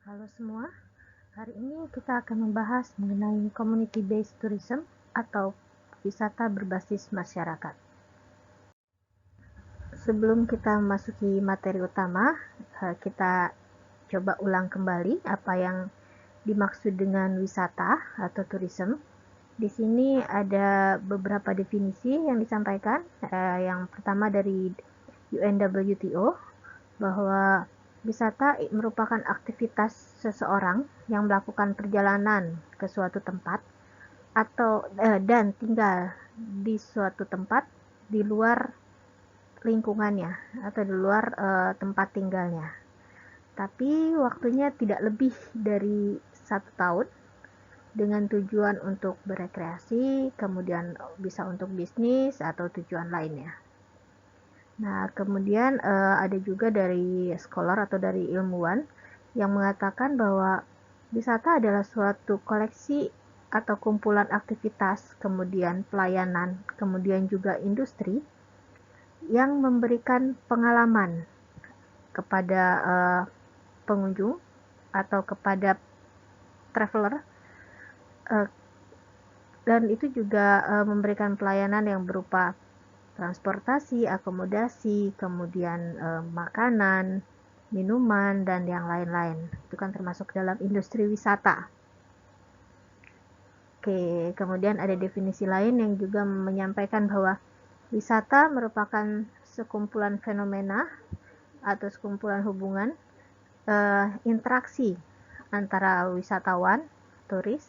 Halo semua, hari ini kita akan membahas mengenai community based tourism atau wisata berbasis masyarakat. Sebelum kita memasuki materi utama, kita coba ulang kembali apa yang dimaksud dengan wisata atau tourism. Di sini ada beberapa definisi yang disampaikan. Yang pertama dari UNWTO, bahwa wisata merupakan aktivitas seseorang yang melakukan perjalanan ke suatu tempat atau dan tinggal di suatu tempat di luar lingkungannya atau di luar tempat tinggalnya. Tapi waktunya tidak lebih dari 1 tahun dengan tujuan untuk berekreasi, kemudian bisa untuk bisnis atau tujuan lainnya. Nah, kemudian ada juga dari scholar atau dari ilmuwan yang mengatakan bahwa wisata adalah suatu koleksi atau kumpulan aktivitas, kemudian pelayanan, kemudian juga industri yang memberikan pengalaman kepada pengunjung atau kepada traveler, dan itu juga memberikan pelayanan yang berupa transportasi, akomodasi, kemudian makanan, minuman, dan yang lain-lain. Itu kan termasuk dalam industri wisata. Oke, kemudian ada definisi lain yang juga menyampaikan bahwa wisata merupakan sekumpulan fenomena atau sekumpulan hubungan interaksi antara wisatawan, turis,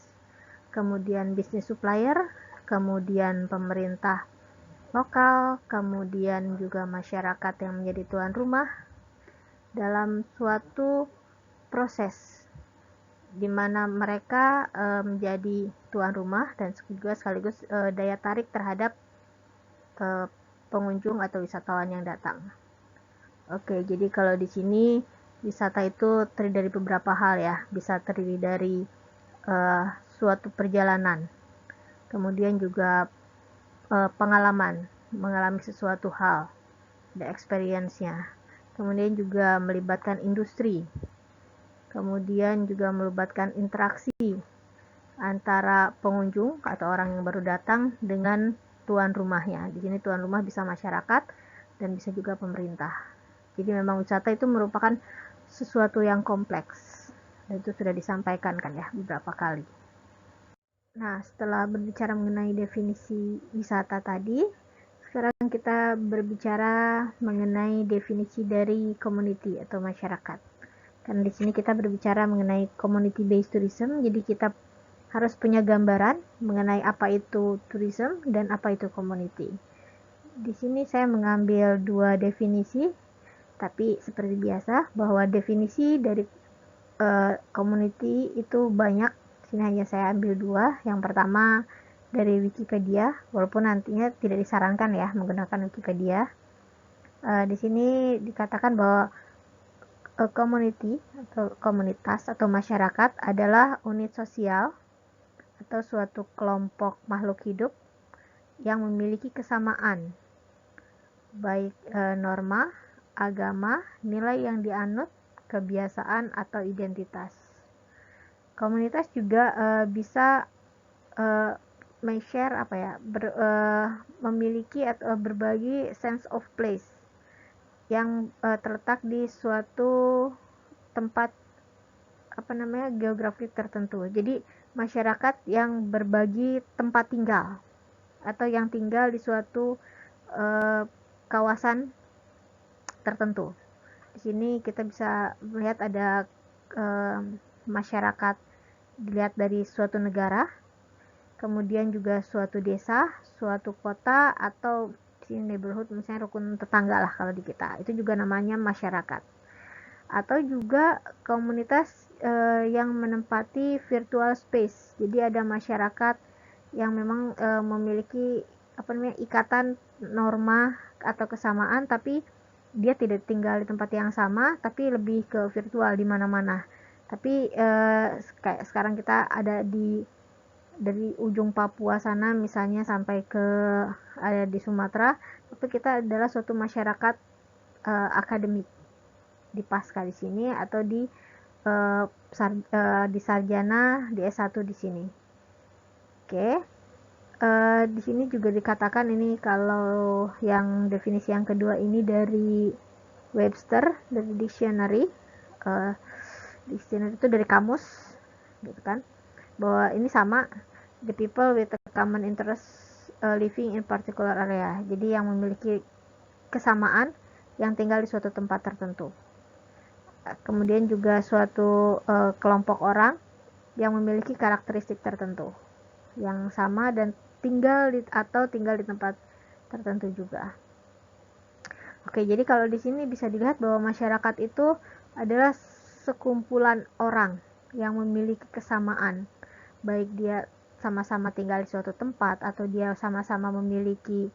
kemudian bisnis supplier, kemudian pemerintah lokal, kemudian juga masyarakat yang menjadi tuan rumah dalam suatu proses di mana mereka menjadi tuan rumah dan juga sekaligus daya tarik terhadap pengunjung atau wisatawan yang datang. Oke, jadi kalau di sini wisata itu terdiri dari beberapa hal ya, bisa terdiri dari suatu perjalanan, kemudian juga pengalaman, mengalami sesuatu hal, the experience-nya. Kemudian juga melibatkan industri. Kemudian juga melibatkan interaksi antara pengunjung atau orang yang baru datang dengan tuan rumahnya. Di sini tuan rumah bisa masyarakat dan bisa juga pemerintah. Jadi memang wisata itu merupakan sesuatu yang kompleks. Dan itu sudah disampaikan kan ya beberapa kali. Nah, setelah berbicara mengenai definisi wisata tadi, sekarang kita berbicara mengenai definisi dari community atau masyarakat. Karena di sini kita berbicara mengenai community based tourism, jadi kita harus punya gambaran mengenai apa itu tourism dan apa itu community. Di sini saya mengambil 2 definisi, tapi seperti biasa bahwa definisi dari community itu banyak. Sini hanya saya ambil 2. Yang pertama dari Wikipedia, walaupun nantinya tidak disarankan ya menggunakan Wikipedia. Di sini dikatakan bahwa community atau komunitas atau masyarakat adalah unit sosial atau suatu kelompok makhluk hidup yang memiliki kesamaan baik norma, agama, nilai yang dianut, kebiasaan atau identitas. Komunitas juga bisa share memiliki atau berbagi sense of place yang terletak di suatu tempat geografi tertentu. Jadi masyarakat yang berbagi tempat tinggal atau yang tinggal di suatu kawasan tertentu. Di sini kita bisa melihat ada masyarakat dilihat dari suatu negara, kemudian juga suatu desa, suatu kota, atau di sini neighborhood, misalnya rukun tetangga lah kalau di kita. Itu juga namanya masyarakat. Atau juga komunitas yang menempati virtual space. Jadi ada masyarakat yang memang memiliki ikatan norma atau kesamaan, tapi dia tidak tinggal di tempat yang sama, tapi lebih ke virtual di mana-mana. Tapi kayak sekarang kita ada dari ujung Papua sana misalnya sampai ke ada di Sumatera, tapi kita adalah suatu masyarakat akademik di Pasca di sini atau di di sarjana, di S1 di sini. Oke. Di sini juga dikatakan ini kalau yang definisi yang kedua ini dari Webster, dari dictionary. Dictionary itu dari kamus, gitu kan? Bahwa ini sama, the people with a common interest living in particular area. Jadi yang memiliki kesamaan yang tinggal di suatu tempat tertentu. Kemudian juga suatu kelompok orang yang memiliki karakteristik tertentu yang sama dan tinggal di tempat tertentu juga. Oke, jadi kalau di sini bisa dilihat bahwa masyarakat itu adalah sekumpulan orang yang memiliki kesamaan, baik dia sama-sama tinggal di suatu tempat atau dia sama-sama memiliki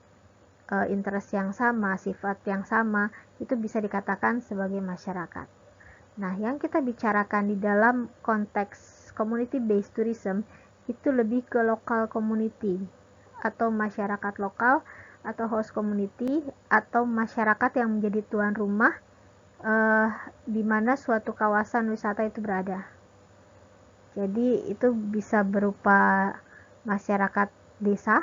interest yang sama, sifat yang sama, itu bisa dikatakan sebagai masyarakat. Nah, yang kita bicarakan di dalam konteks community based tourism itu lebih ke local community atau masyarakat lokal atau host community atau masyarakat yang menjadi tuan rumah di mana suatu kawasan wisata itu berada. Jadi itu bisa berupa masyarakat desa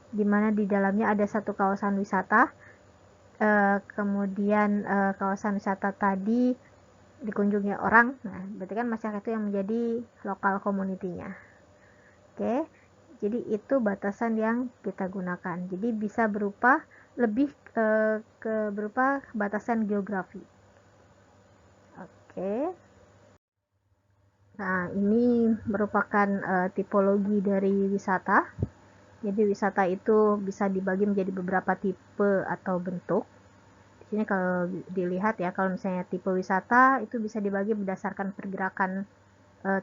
di mana di dalamnya ada satu kawasan wisata, kemudian kawasan wisata tadi dikunjungi orang, nah berarti kan masyarakat itu yang menjadi lokal community-nya. Oke, jadi itu batasan yang kita gunakan. Jadi bisa berupa lebih berupa batasan geografi. Oke. Nah, ini merupakan tipologi dari wisata. Jadi wisata itu bisa dibagi menjadi beberapa tipe atau bentuk. Di sini kalau dilihat ya, kalau misalnya tipe wisata itu bisa dibagi berdasarkan pergerakan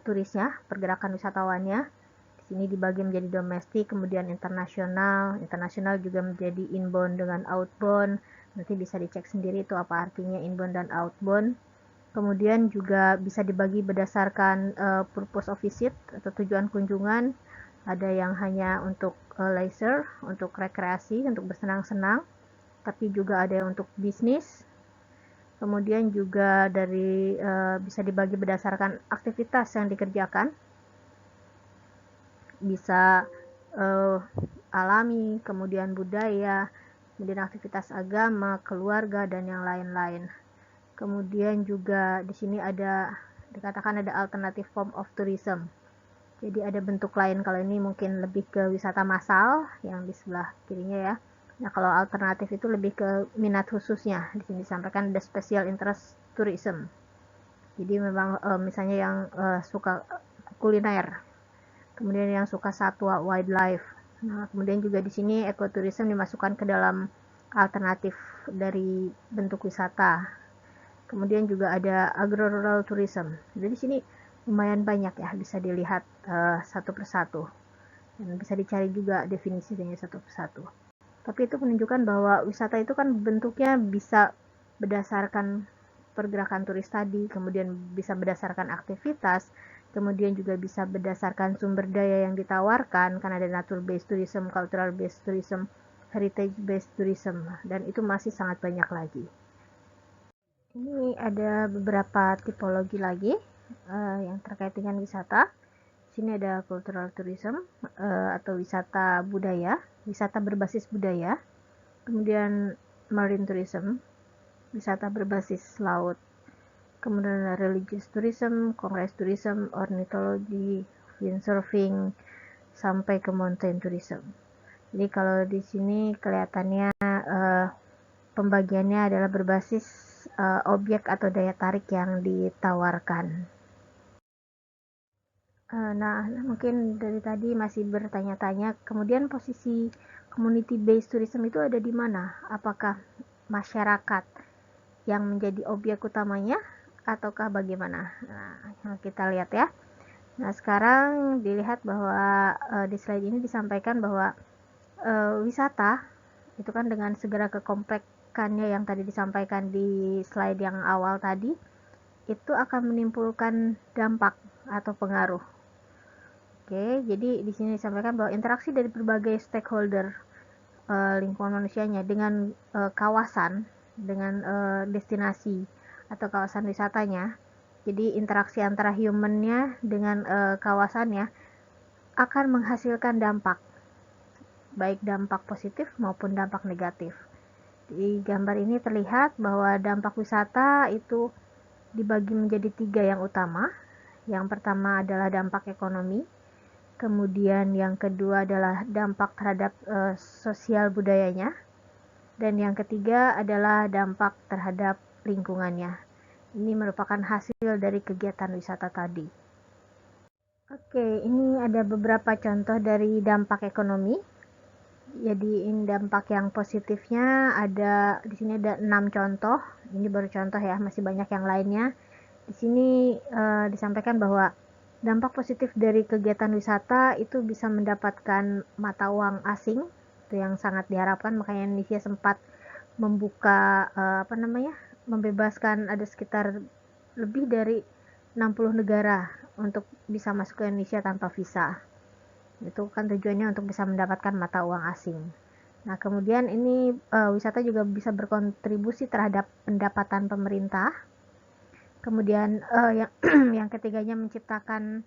turisnya, pergerakan wisatawannya. Di sini dibagi menjadi domestik, kemudian internasional. Internasional juga menjadi inbound dengan outbound. Nanti bisa dicek sendiri itu apa artinya inbound dan outbound. Kemudian juga bisa dibagi berdasarkan purpose of visit atau tujuan kunjungan. Ada yang hanya untuk leisure, untuk rekreasi, untuk bersenang-senang, tapi juga ada yang untuk bisnis. Kemudian juga dari bisa dibagi berdasarkan aktivitas yang dikerjakan, bisa alami, kemudian budaya, kemudian aktivitas agama, keluarga, dan yang lain-lain. Kemudian juga di sini ada dikatakan ada alternative form of tourism. Jadi ada bentuk lain, kalau ini mungkin lebih ke wisata massal yang di sebelah kirinya ya. Nah, kalau alternatif itu lebih ke minat khususnya. Di sini disampaikan ada special interest tourism. Jadi memang misalnya yang suka kuliner, kemudian yang suka satwa, wildlife. Nah, kemudian juga di sini ekotourism dimasukkan ke dalam alternatif dari bentuk wisata. Kemudian juga ada agro-rural tourism. Jadi di sini lumayan banyak ya, bisa dilihat satu persatu. Dan bisa dicari juga definisinya satu persatu. Tapi itu menunjukkan bahwa wisata itu kan bentuknya bisa berdasarkan pergerakan turis tadi, kemudian bisa berdasarkan aktivitas, kemudian juga bisa berdasarkan sumber daya yang ditawarkan, kan ada nature based tourism, cultural based tourism, heritage based tourism, dan itu masih sangat banyak lagi. Ini ada beberapa tipologi lagi yang terkait dengan wisata. Di sini ada cultural tourism atau wisata budaya, wisata berbasis budaya. Kemudian marine tourism, wisata berbasis laut. Kemudian religious tourism, congress tourism, ornithology, windsurfing, sampai ke mountain tourism. Jadi kalau di sini kelihatannya pembagiannya adalah berbasis objek atau daya tarik yang ditawarkan. Nah, mungkin dari tadi masih bertanya-tanya, kemudian posisi community based tourism itu ada di mana? Apakah masyarakat yang menjadi objek utamanya ataukah bagaimana? Nah, kita lihat ya. Nah, sekarang dilihat bahwa di slide ini disampaikan bahwa wisata itu kan dengan segera kekompleksannya yang tadi disampaikan di slide yang awal tadi, itu akan menimbulkan dampak atau pengaruh. Oke, jadi di sini disampaikan bahwa interaksi dari berbagai stakeholder lingkungan manusianya dengan kawasan, dengan destinasi atau kawasan wisatanya, Jadi interaksi antara humannya dengan kawasannya akan menghasilkan dampak, baik dampak positif maupun dampak negatif. Di gambar ini terlihat bahwa dampak wisata itu dibagi menjadi 3 yang utama. Yang pertama adalah dampak ekonomi, kemudian yang kedua adalah dampak terhadap sosial budayanya, dan yang ketiga adalah dampak terhadap lingkungannya. Ini merupakan hasil dari kegiatan wisata tadi. Oke, ini ada beberapa contoh dari dampak ekonomi. Jadi ini dampak yang positifnya ada di sini ada 6 contoh. Ini baru contoh ya, masih banyak yang lainnya. Di sini disampaikan bahwa dampak positif dari kegiatan wisata itu bisa mendapatkan mata uang asing, itu yang sangat diharapkan. Makanya Indonesia sempat membuka membebaskan ada sekitar lebih dari 60 negara untuk bisa masuk ke Indonesia tanpa visa. Itu kan tujuannya untuk bisa mendapatkan mata uang asing. Nah, kemudian ini wisata juga bisa berkontribusi terhadap pendapatan pemerintah. Kemudian yang ketiganya menciptakan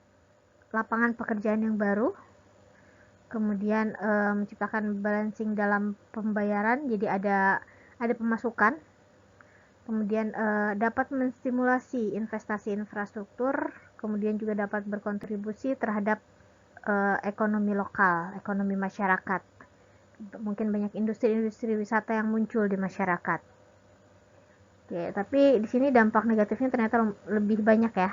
lapangan pekerjaan yang baru. Kemudian menciptakan balancing dalam pembayaran, jadi ada pemasukan. Kemudian dapat menstimulasi investasi infrastruktur, kemudian juga dapat berkontribusi terhadap ekonomi lokal, ekonomi masyarakat. Mungkin banyak industri-industri wisata yang muncul di masyarakat. Oke, tapi di sini dampak negatifnya ternyata lebih banyak ya.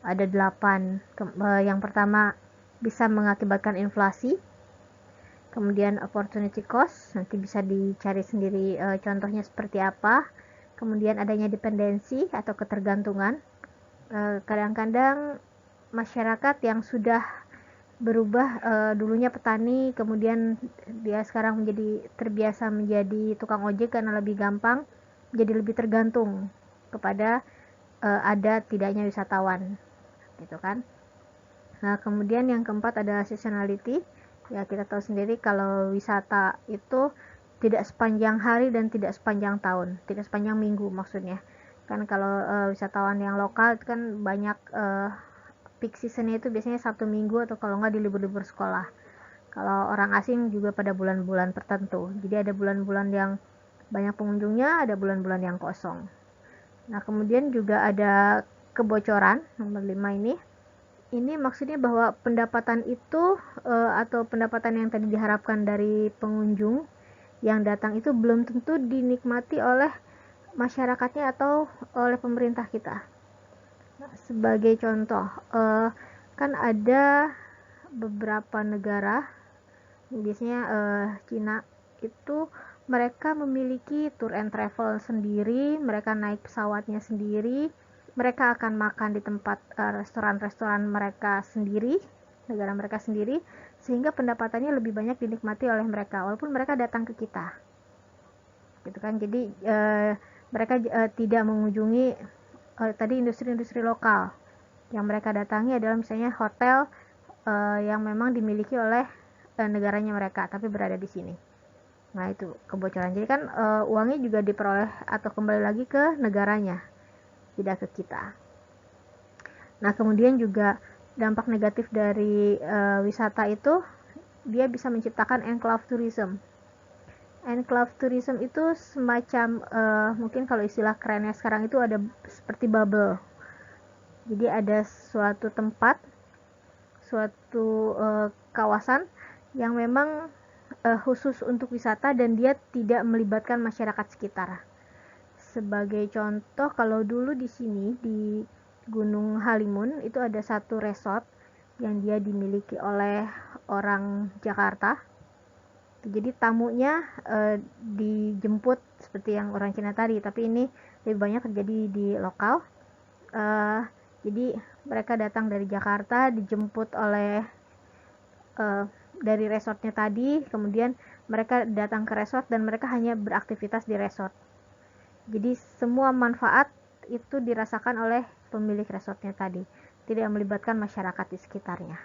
Ada 8. Yang pertama bisa mengakibatkan inflasi. Kemudian opportunity cost, nanti bisa dicari sendiri contohnya seperti apa. Kemudian adanya dependensi atau ketergantungan. Kadang-kadang masyarakat yang sudah berubah, dulunya petani, kemudian dia sekarang terbiasa menjadi tukang ojek karena lebih gampang, jadi lebih tergantung kepada ada tidaknya wisatawan, gitu kan. Nah, kemudian yang keempat adalah seasonality. Ya, kita tahu sendiri kalau wisata itu tidak sepanjang hari dan tidak sepanjang tahun, tidak sepanjang minggu maksudnya. Kan kalau wisatawan yang lokal itu kan banyak peak seasonnya itu biasanya Sabtu Minggu atau kalau nggak di libur-libur sekolah. Kalau orang asing juga pada bulan-bulan tertentu. Jadi ada bulan-bulan yang banyak pengunjungnya, ada bulan-bulan yang kosong. Nah, kemudian juga ada kebocoran, nomor 5 ini. Ini maksudnya bahwa pendapatan itu atau pendapatan yang tadi diharapkan dari pengunjung yang datang itu belum tentu dinikmati oleh masyarakatnya atau oleh pemerintah kita. Sebagai contoh, kan ada beberapa negara, biasanya Cina itu mereka memiliki tour and travel sendiri, mereka naik pesawatnya sendiri, mereka akan makan di tempat restoran-restoran mereka sendiri, negara mereka sendiri, sehingga pendapatannya lebih banyak dinikmati oleh mereka, walaupun mereka datang ke kita, gitu kan. Jadi mereka tidak mengunjungi tadi industri-industri lokal. Yang mereka datangi adalah misalnya hotel yang memang dimiliki oleh negaranya mereka, tapi berada di sini. Nah, itu kebocoran. Jadi kan uangnya juga diperoleh atau kembali lagi ke negaranya, tidak ke kita. Nah, kemudian juga dampak negatif dari wisata itu dia bisa menciptakan enclave tourism. Enclave tourism itu semacam mungkin kalau istilah kerennya sekarang itu ada seperti bubble. Jadi ada suatu tempat, suatu kawasan yang memang khusus untuk wisata dan dia tidak melibatkan masyarakat sekitar. Sebagai contoh, kalau dulu di sini di Gunung Halimun itu ada satu resort yang dia dimiliki oleh orang Jakarta. Jadi tamunya dijemput seperti yang orang Cina tadi, tapi ini lebih banyak terjadi di lokal. Jadi mereka datang dari Jakarta, dijemput oleh dari resortnya tadi, kemudian mereka datang ke resort dan mereka hanya beraktivitas di resort. Jadi semua manfaat itu dirasakan oleh pemilik resortnya tadi, tidak melibatkan masyarakat di sekitarnya.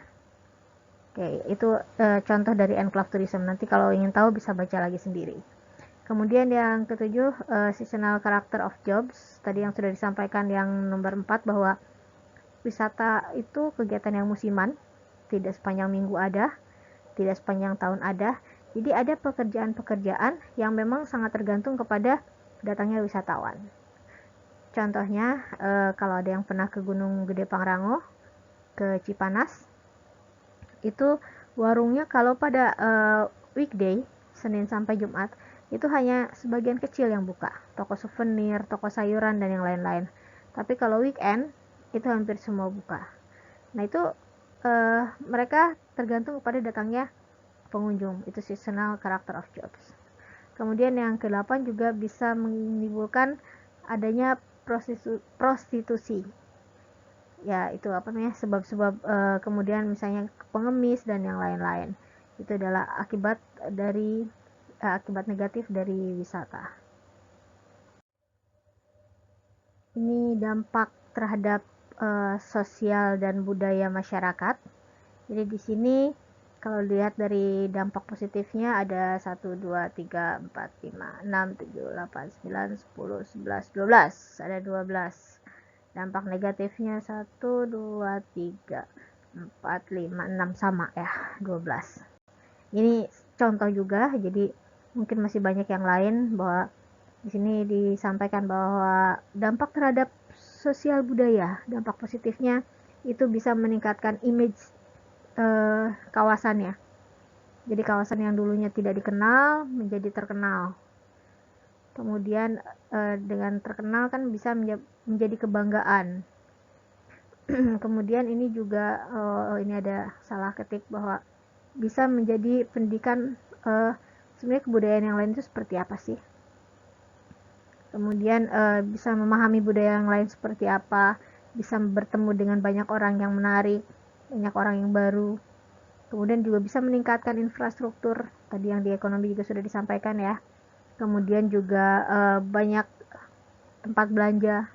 Oke, itu contoh dari enclave tourism. Nanti kalau ingin tahu bisa baca lagi sendiri. Kemudian yang ketujuh, seasonal character of jobs. Tadi yang sudah disampaikan yang nomor 4 bahwa wisata itu kegiatan yang musiman, tidak sepanjang minggu ada, tidak sepanjang tahun ada. Jadi ada pekerjaan-pekerjaan yang memang sangat tergantung kepada datangnya wisatawan. Contohnya, kalau ada yang pernah ke Gunung Gede Pangrango, ke Cipanas, itu warungnya kalau pada weekday, Senin sampai Jumat, itu hanya sebagian kecil yang buka. Toko souvenir, toko sayuran, dan yang lain-lain. Tapi kalau weekend, itu hampir semua buka. Nah itu mereka tergantung kepada datangnya pengunjung. Itu seasonal character of jobs. Kemudian yang ke-8 juga bisa menimbulkan adanya prostitusi. Ya itu apa namanya, sebab-sebab kemudian misalnya pengemis dan yang lain-lain. Itu adalah akibat negatif dari wisata. Ini dampak terhadap sosial dan budaya masyarakat. Jadi di sini kalau lihat dari dampak positifnya ada 1, 2, 3, 4, 5, 6, 7, 8, 9, 10, 11, 12. Ada 12. Dampak negatifnya 1, 2, 3, 4, 5, 6 sama ya, 12. Ini contoh juga, jadi mungkin masih banyak yang lain. Bahwa di sini disampaikan bahwa dampak terhadap sosial budaya, dampak positifnya itu bisa meningkatkan image kawasannya. Jadi kawasan yang dulunya tidak dikenal menjadi terkenal. Kemudian dengan terkenal kan bisa menjadi kebanggaan. Kemudian ini juga ini ada salah ketik bahwa bisa menjadi pendidikan sebenarnya kebudayaan yang lain itu seperti apa sih. Kemudian bisa memahami budaya yang lain seperti apa, bisa bertemu dengan banyak orang yang menarik, banyak orang yang baru. Kemudian juga bisa meningkatkan infrastruktur, tadi yang di ekonomi juga sudah disampaikan ya. Kemudian juga banyak tempat belanja.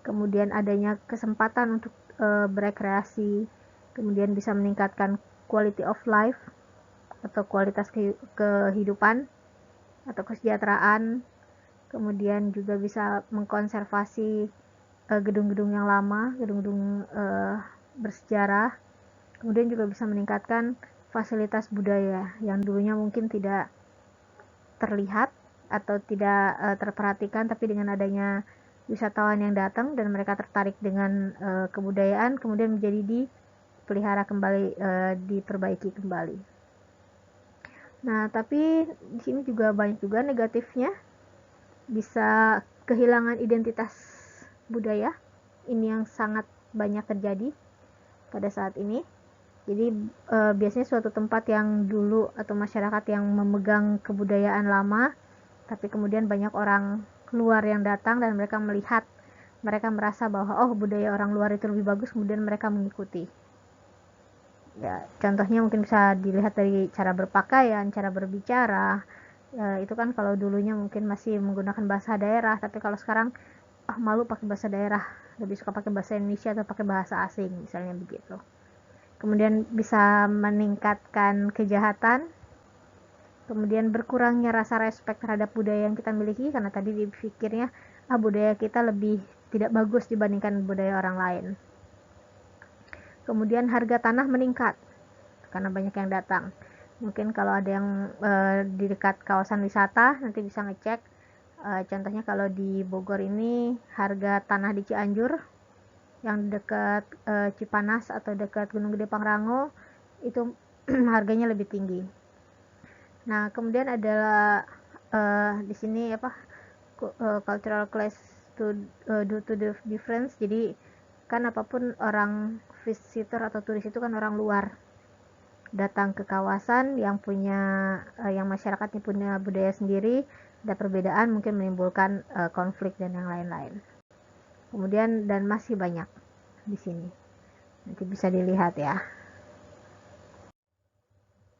Kemudian adanya kesempatan untuk berekreasi. Kemudian bisa meningkatkan quality of life atau kualitas kehidupan atau kesejahteraan. Kemudian juga bisa mengkonservasi gedung-gedung yang lama, gedung-gedung bersejarah. Kemudian juga bisa meningkatkan fasilitas budaya yang dulunya mungkin tidak terlihat atau tidak terperhatikan, tapi dengan adanya wisatawan yang datang dan mereka tertarik dengan kebudayaan, kemudian menjadi dipelihara kembali, diperbaiki kembali. Nah, tapi di sini juga banyak juga negatifnya, bisa kehilangan identitas budaya. Ini yang sangat banyak terjadi pada saat ini. Jadi biasanya suatu tempat yang dulu atau masyarakat yang memegang kebudayaan lama, tapi kemudian banyak orang luar yang datang dan mereka melihat, mereka merasa bahwa oh budaya orang luar itu lebih bagus, kemudian mereka mengikuti. Ya, contohnya mungkin bisa dilihat dari cara berpakaian, cara berbicara. Ya, itu kan kalau dulunya mungkin masih menggunakan bahasa daerah, tapi kalau sekarang malu pakai bahasa daerah, lebih suka pakai bahasa Indonesia atau pakai bahasa asing, misalnya begitu. Kemudian bisa meningkatkan kejahatan, kemudian berkurangnya rasa respect terhadap budaya yang kita miliki, karena tadi dipikirnya budaya kita lebih tidak bagus dibandingkan budaya orang lain. Kemudian harga tanah meningkat karena banyak yang datang. Mungkin kalau ada yang di dekat kawasan wisata nanti bisa ngecek. Contohnya kalau di Bogor ini harga tanah di Cianjur yang dekat Cipanas atau dekat Gunung Gede Pangrango itu harganya lebih tinggi. Nah, kemudian adalah di sini cultural clash due to the difference. Jadi kan apapun orang visitor atau turis itu kan orang luar datang ke kawasan yang masyarakatnya punya budaya sendiri, ada perbedaan mungkin menimbulkan konflik dan yang lain-lain. Kemudian dan masih banyak di sini. Nanti bisa dilihat ya.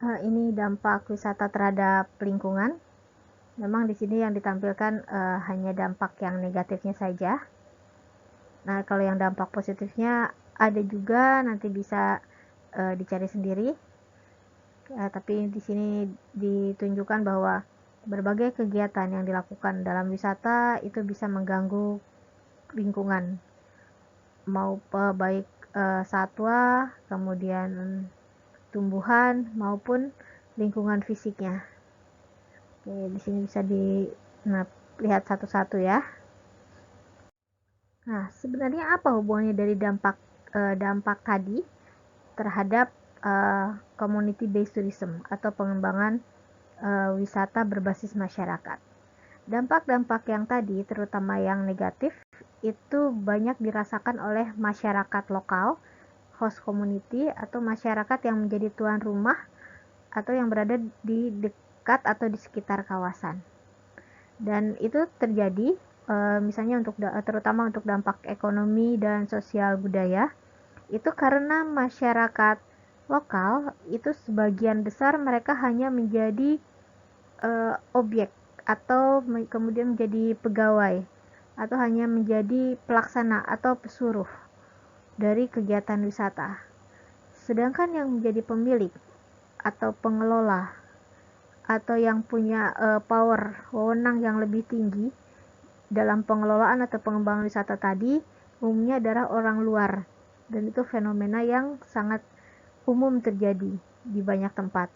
Ini dampak wisata terhadap lingkungan. Memang di sini yang ditampilkan hanya dampak yang negatifnya saja. Nah, kalau yang dampak positifnya ada juga, nanti bisa dicari sendiri. Tapi di sini ditunjukkan bahwa berbagai kegiatan yang dilakukan dalam wisata itu bisa mengganggu lingkungan. baik satwa, kemudian tumbuhan maupun lingkungan fisiknya. Oke, di sini bisa dilihat satu-satu ya. Nah, sebenarnya apa hubungannya dari dampak tadi terhadap community based tourism atau pengembangan wisata berbasis masyarakat? Dampak-dampak yang tadi, terutama yang negatif, itu banyak dirasakan oleh masyarakat lokal, host community, atau masyarakat yang menjadi tuan rumah atau yang berada di dekat atau di sekitar kawasan. Dan itu terjadi misalnya terutama untuk dampak ekonomi dan sosial budaya, itu karena masyarakat lokal itu sebagian besar mereka hanya menjadi objek atau kemudian menjadi pegawai atau hanya menjadi pelaksana atau pesuruh dari kegiatan wisata. Sedangkan yang menjadi pemilik atau pengelola atau yang punya power, wewenang yang lebih tinggi dalam pengelolaan atau pengembangan wisata tadi umumnya adalah orang luar, dan itu fenomena yang sangat umum terjadi di banyak tempat,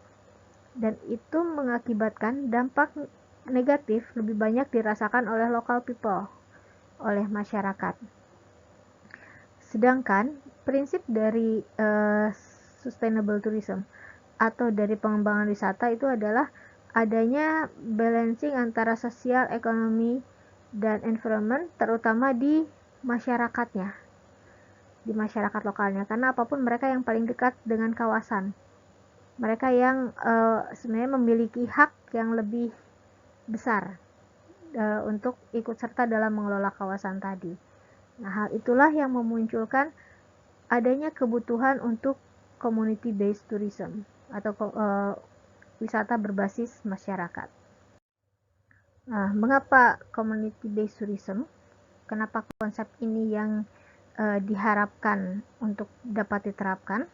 dan itu mengakibatkan dampak negatif lebih banyak dirasakan oleh local people, oleh masyarakat. Sedangkan prinsip dari sustainable tourism atau dari pengembangan wisata itu adalah adanya balancing antara sosial, ekonomi, dan environment, terutama di masyarakatnya, di masyarakat lokalnya, karena apapun mereka yang paling dekat dengan kawasan, mereka yang sebenarnya memiliki hak yang lebih besar untuk ikut serta dalam mengelola kawasan tadi. Nah, hal itulah yang memunculkan adanya kebutuhan untuk community based tourism atau wisata berbasis masyarakat. Nah, mengapa community based tourism? Kenapa konsep ini yang diharapkan untuk dapat diterapkan?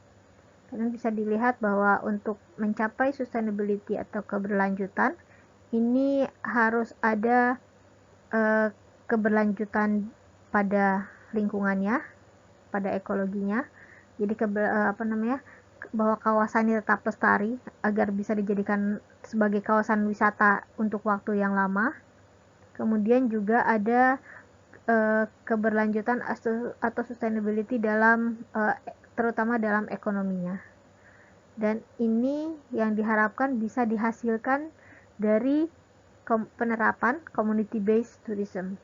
Karena bisa dilihat bahwa untuk mencapai sustainability atau keberlanjutan, ini harus ada keberlanjutan pada lingkungannya, pada ekologinya. Jadi bahwa kawasan ini tetap lestari agar bisa dijadikan sebagai kawasan wisata untuk waktu yang lama. Kemudian juga ada keberlanjutan atau sustainability dalam terutama dalam ekonominya. Dan ini yang diharapkan bisa dihasilkan dari penerapan community based tourism.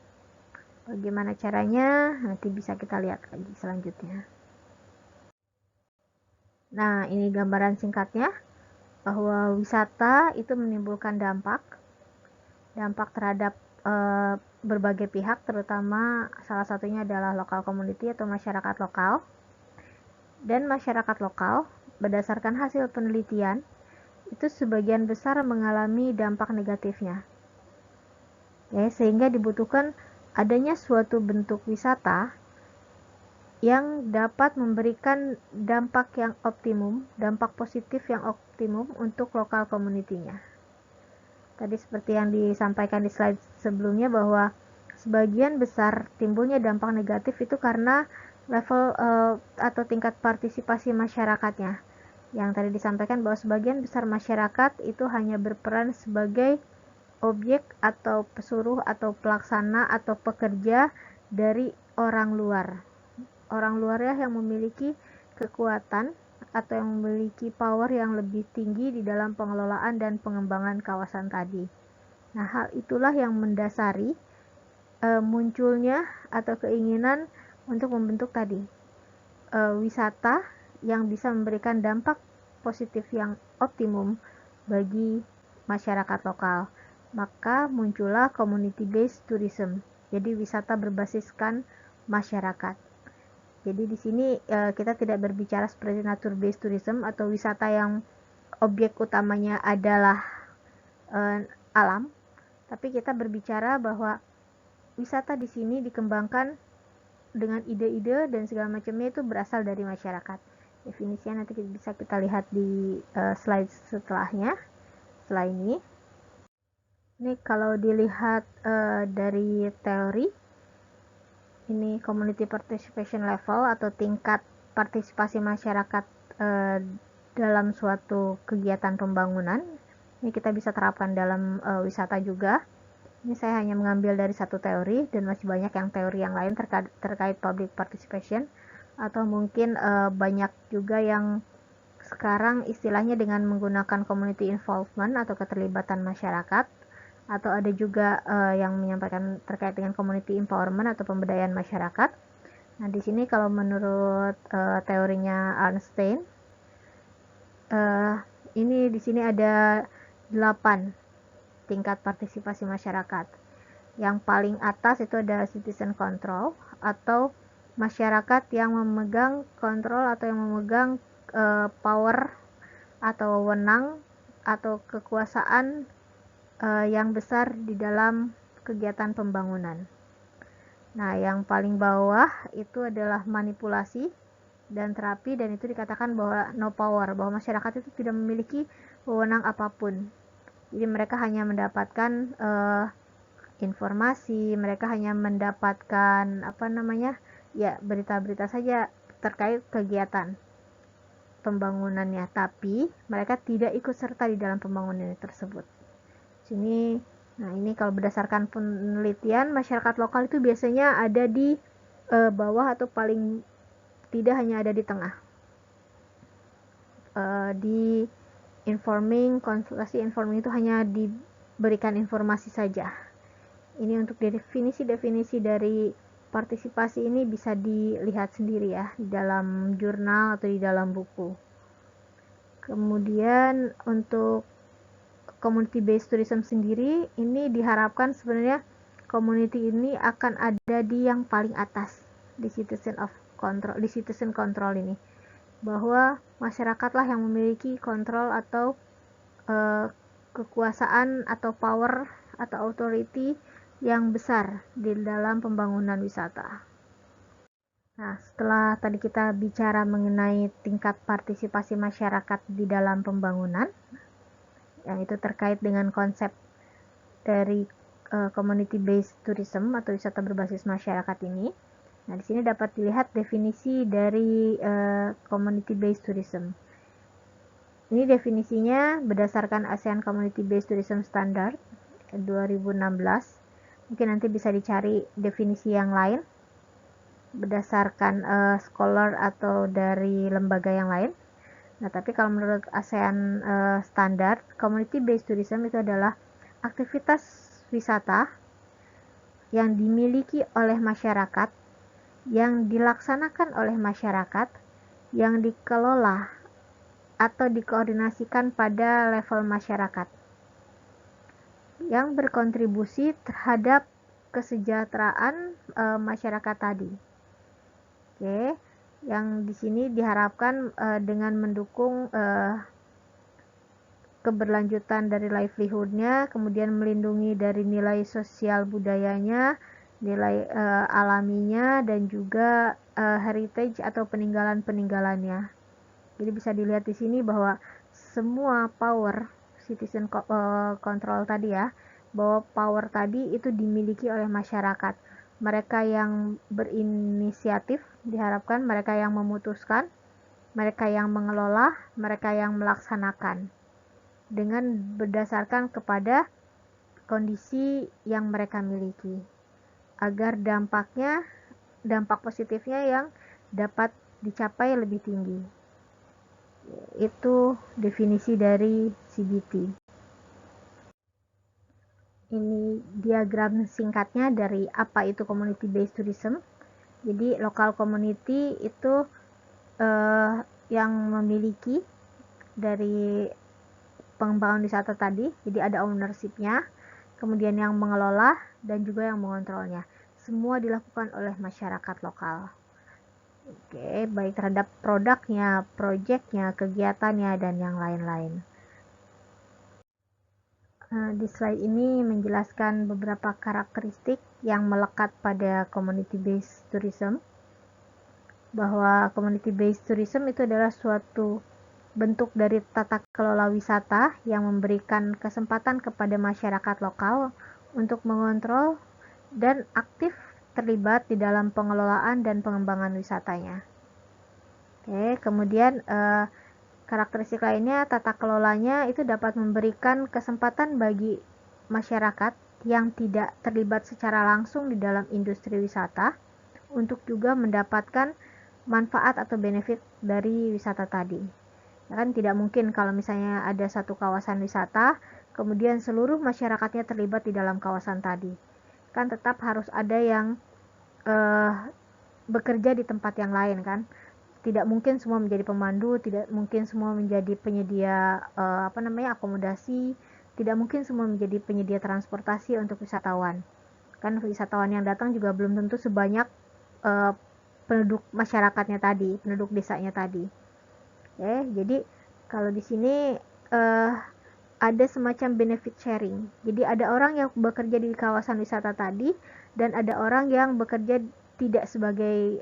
Bagaimana caranya? Nanti bisa kita lihat lagi selanjutnya. Nah, ini gambaran singkatnya bahwa wisata itu menimbulkan dampak terhadap berbagai pihak, terutama salah satunya adalah local community atau masyarakat lokal. Dan masyarakat lokal berdasarkan hasil penelitian itu sebagian besar mengalami dampak negatifnya. Ya, sehingga dibutuhkan adanya suatu bentuk wisata yang dapat memberikan dampak yang optimum, dampak positif yang optimum untuk lokal community-nya. Tadi seperti yang disampaikan di slide sebelumnya bahwa sebagian besar timbulnya dampak negatif itu karena level atau tingkat partisipasi masyarakatnya. Yang tadi disampaikan bahwa sebagian besar masyarakat itu hanya berperan sebagai objek atau pesuruh atau pelaksana atau pekerja dari orang luar. Orang luar yang memiliki kekuatan atau yang memiliki power yang lebih tinggi di dalam pengelolaan dan pengembangan kawasan tadi. Nah, hal itulah yang mendasari munculnya atau keinginan untuk membentuk tadi wisata yang bisa memberikan dampak positif yang optimum bagi masyarakat lokal. Maka muncullah community based tourism. Jadi wisata berbasiskan masyarakat. Jadi di sini kita tidak berbicara seperti nature based tourism atau wisata yang objek utamanya adalah alam, tapi kita berbicara bahwa wisata di sini dikembangkan dengan ide-ide dan segala macamnya itu berasal dari masyarakat. Definisinya nanti bisa kita lihat di slide setelahnya. Setelah ini kalau dilihat dari teori, ini community participation level atau tingkat partisipasi masyarakat dalam suatu kegiatan pembangunan. Ini kita bisa terapkan dalam wisata juga. Ini saya hanya mengambil dari satu teori dan masih banyak yang teori yang lain terkait public participation, atau mungkin banyak juga yang sekarang istilahnya dengan menggunakan community involvement atau keterlibatan masyarakat, atau ada juga yang menyampaikan terkait dengan community empowerment atau pemberdayaan masyarakat. Nah, di sini kalau menurut teorinya Arnstein, ini di sini ada 8 tingkat partisipasi masyarakat. Yang paling atas itu ada citizen control, atau masyarakat yang memegang kontrol atau yang memegang power atau wewenang atau kekuasaan yang besar di dalam kegiatan pembangunan. Nah, yang paling bawah itu adalah manipulasi dan terapi, dan itu dikatakan bahwa no power, bahwa masyarakat itu tidak memiliki wewenang apapun. Jadi mereka hanya mendapatkan informasi, mereka hanya mendapatkan berita-berita saja terkait kegiatan pembangunannya, tapi mereka tidak ikut serta di dalam pembangunan tersebut. Sini, nah ini kalau berdasarkan penelitian, masyarakat lokal itu biasanya ada di bawah atau paling tidak hanya ada di tengah. Di konsultasi informing itu hanya diberikan informasi saja. Ini untuk definisi dari partisipasi ini bisa dilihat sendiri ya di dalam jurnal atau di dalam buku. Kemudian untuk community based tourism sendiri, ini diharapkan sebenarnya community ini akan ada di yang paling atas di citizen control ini, bahwa masyarakatlah yang memiliki kontrol atau kekuasaan atau power atau authority yang besar di dalam pembangunan wisata. Nah, setelah tadi kita bicara mengenai tingkat partisipasi masyarakat di dalam pembangunan, yang itu terkait dengan konsep dari community based tourism atau wisata berbasis masyarakat ini. Nah, di sini dapat dilihat definisi dari community based tourism. Ini definisinya berdasarkan ASEAN Community Based Tourism Standard 2016. Mungkin nanti bisa dicari definisi yang lain berdasarkan scholar atau dari lembaga yang lain. Nah, tapi kalau menurut ASEAN standar, community based tourism itu adalah aktivitas wisata yang dimiliki oleh masyarakat, yang dilaksanakan oleh masyarakat, yang dikelola atau dikoordinasikan pada level masyarakat, yang berkontribusi terhadap kesejahteraan masyarakat tadi. Oke, yang di sini diharapkan dengan mendukung keberlanjutan dari livelihood-nya, kemudian melindungi dari nilai sosial budayanya, nilai alaminya, dan juga heritage atau peninggalan-peninggalannya. Jadi bisa dilihat di sini bahwa semua power citizen control tadi ya, bahwa power tadi itu dimiliki oleh masyarakat. Mereka yang berinisiatif diharapkan, mereka yang memutuskan, mereka yang mengelola, mereka yang melaksanakan dengan berdasarkan kepada kondisi yang mereka miliki, agar dampak positifnya yang dapat dicapai lebih tinggi. Itu definisi dari CBT. Ini diagram singkatnya dari apa itu community based tourism. Jadi local community itu yang memiliki dari pengembangan wisata tadi. Jadi ada ownership-nya, kemudian yang mengelola dan juga yang mengontrolnya. Semua dilakukan oleh masyarakat lokal. Oke, baik terhadap produknya, proyeknya, kegiatannya, dan yang lain-lain. Di slide ini menjelaskan beberapa karakteristik yang melekat pada community based tourism, bahwa community based tourism itu adalah suatu bentuk dari tata kelola wisata yang memberikan kesempatan kepada masyarakat lokal untuk mengontrol dan aktif terlibat di dalam pengelolaan dan pengembangan wisatanya. Oke, kemudian karakteristik lainnya, tata kelolanya itu dapat memberikan kesempatan bagi masyarakat yang tidak terlibat secara langsung di dalam industri wisata untuk juga mendapatkan manfaat atau benefit dari wisata tadi. Kan tidak mungkin kalau misalnya ada satu kawasan wisata, kemudian seluruh masyarakatnya terlibat di dalam kawasan tadi. Kan tetap harus ada yang bekerja di tempat yang lain kan. Tidak mungkin semua menjadi pemandu, tidak mungkin semua menjadi penyedia akomodasi, tidak mungkin semua menjadi penyedia transportasi untuk wisatawan. Kan wisatawan yang datang juga belum tentu sebanyak penduduk masyarakatnya tadi, penduduk desanya tadi. Jadi kalau di sini ada semacam benefit sharing. Jadi ada orang yang bekerja di kawasan wisata tadi dan ada orang yang bekerja tidak sebagai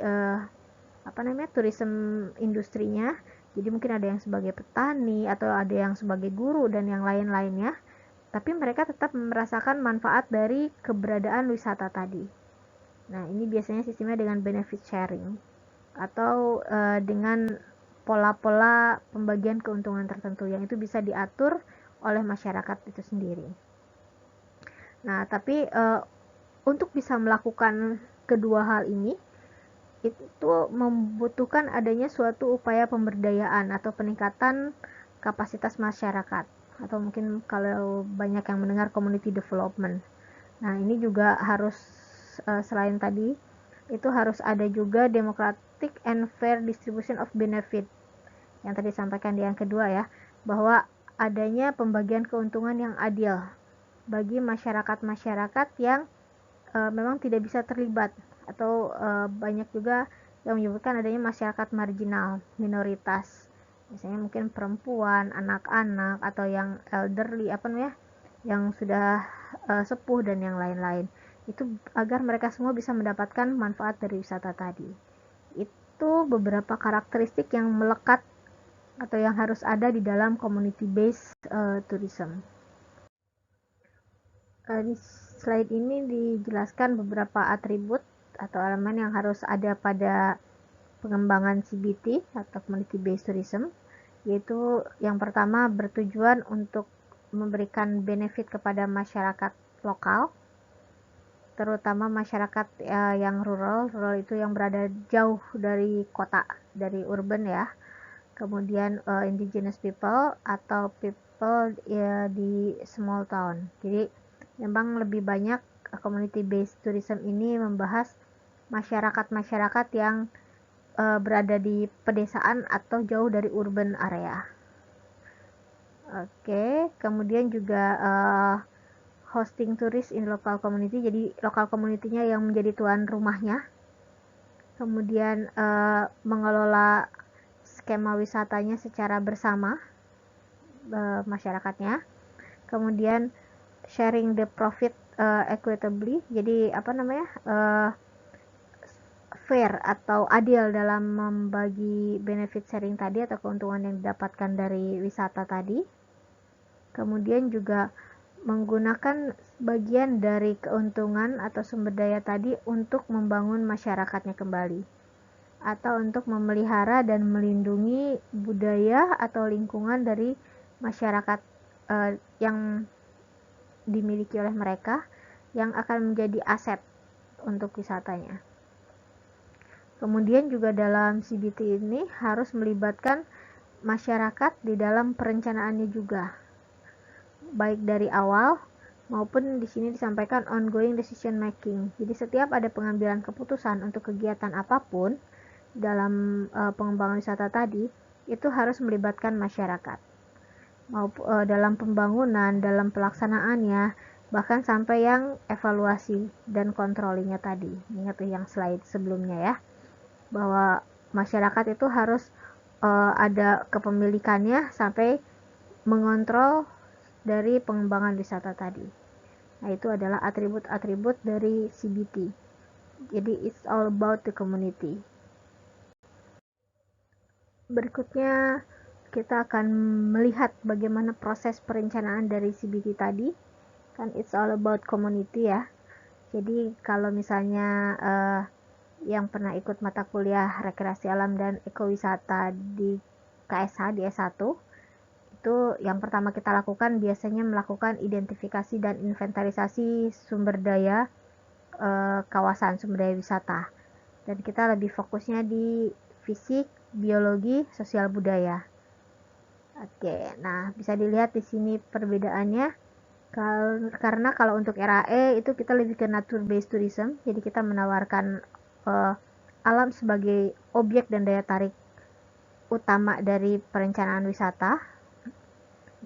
tourism industrinya. Jadi mungkin ada yang sebagai petani atau ada yang sebagai guru dan yang lain-lainnya. Tapi mereka tetap merasakan manfaat dari keberadaan wisata tadi. Nah, ini biasanya sistemnya dengan benefit sharing atau dengan pola-pola pembagian keuntungan tertentu yang itu bisa diatur oleh masyarakat itu sendiri. Nah, tapi untuk bisa melakukan kedua hal ini itu membutuhkan adanya suatu upaya pemberdayaan atau peningkatan kapasitas masyarakat, atau mungkin kalau banyak yang mendengar community development. Nah, ini juga harus selain tadi itu harus ada juga democratic and fair distribution of benefit yang tadi disampaikan di yang kedua ya, bahwa adanya pembagian keuntungan yang adil bagi masyarakat-masyarakat yang memang tidak bisa terlibat, atau banyak juga yang menyebutkan adanya masyarakat marginal, minoritas, misalnya mungkin perempuan, anak-anak, atau yang elderly yang sudah sepuh dan yang lain-lain, itu agar mereka semua bisa mendapatkan manfaat dari wisata tadi. Itu beberapa karakteristik yang melekat atau yang harus ada di dalam community based tourism. Di slide ini dijelaskan beberapa atribut atau elemen yang harus ada pada pengembangan CBT atau community based tourism, yaitu yang pertama bertujuan untuk memberikan benefit kepada masyarakat lokal, terutama masyarakat yang rural itu yang berada jauh dari kota, dari urban ya. Kemudian indigenous people atau people di small town. Jadi memang lebih banyak community based tourism ini membahas masyarakat-masyarakat yang berada di pedesaan atau jauh dari urban area. Oke, kemudian juga hosting tourist in local community, jadi lokal community-nya yang menjadi tuan rumahnya. Kemudian mengelola skema wisatanya secara bersama masyarakatnya. Kemudian sharing the profit equitably, jadi fair atau adil dalam membagi benefit sharing tadi atau keuntungan yang didapatkan dari wisata tadi. Kemudian juga menggunakan bagian dari keuntungan atau sumber daya tadi untuk membangun masyarakatnya kembali, atau untuk memelihara dan melindungi budaya atau lingkungan dari masyarakat yang dimiliki oleh mereka, yang akan menjadi aset untuk wisatanya. Kemudian juga dalam CBT ini harus melibatkan masyarakat di dalam perencanaannya juga, baik dari awal maupun di sini disampaikan ongoing decision making. Jadi setiap ada pengambilan keputusan untuk kegiatan apapun dalam pengembangan wisata tadi, itu harus melibatkan masyarakat, maupun dalam pembangunan, dalam pelaksanaannya, bahkan sampai yang evaluasi dan kontrolinya tadi. Ingat yang slide sebelumnya ya, bahwa masyarakat itu harus ada kepemilikannya sampai mengontrol dari pengembangan wisata tadi. Nah, itu adalah atribut-atribut dari CBT. Jadi it's all about the community. Berikutnya kita akan melihat bagaimana proses perencanaan dari CBT tadi. Kan it's all about community ya. Jadi kalau misalnya yang pernah ikut mata kuliah rekreasi alam dan ekowisata di KSH di S1, itu yang pertama kita lakukan biasanya melakukan identifikasi dan inventarisasi sumber daya kawasan, sumber daya wisata. Dan kita lebih fokusnya di fisik, biologi, sosial budaya. Oke, nah bisa dilihat di sini perbedaannya. Karena kalau untuk RAE itu kita lebih ke nature based tourism, jadi kita menawarkan alam sebagai objek dan daya tarik utama dari perencanaan wisata.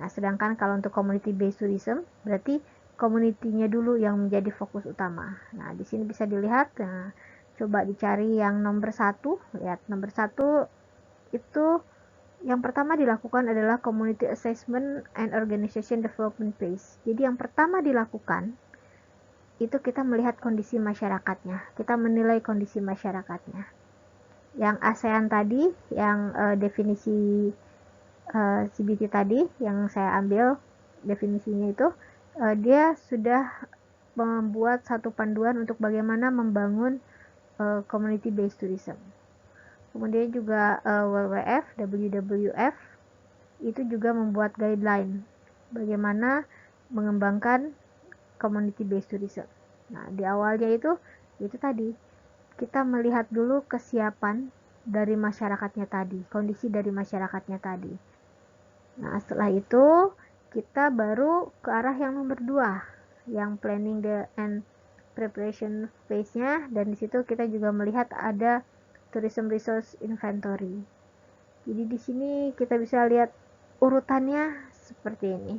Nah, sedangkan kalau untuk community based tourism berarti community-nya dulu yang menjadi fokus utama. Nah, di sini bisa dilihat. Nah, coba dicari yang nomor 1. Lihat nomor 1 itu yang pertama dilakukan adalah Community Assessment and Organization Development Phase. Jadi yang pertama dilakukan itu kita melihat kondisi masyarakatnya. Kita menilai kondisi masyarakatnya. Yang ASEAN tadi, yang definisi CBT tadi yang saya ambil definisinya itu, dia sudah membuat satu panduan untuk bagaimana membangun community based tourism. Kemudian juga WWF itu juga membuat guideline bagaimana mengembangkan community based tourism. Nah, di awalnya itu tadi kita melihat dulu kesiapan dari masyarakatnya tadi, kondisi dari masyarakatnya tadi. Nah, setelah itu kita baru ke arah yang nomor 2, yang planning and preparation phase-nya, dan di situ kita juga melihat ada tourism resource inventory. Jadi di sini kita bisa lihat urutannya seperti ini.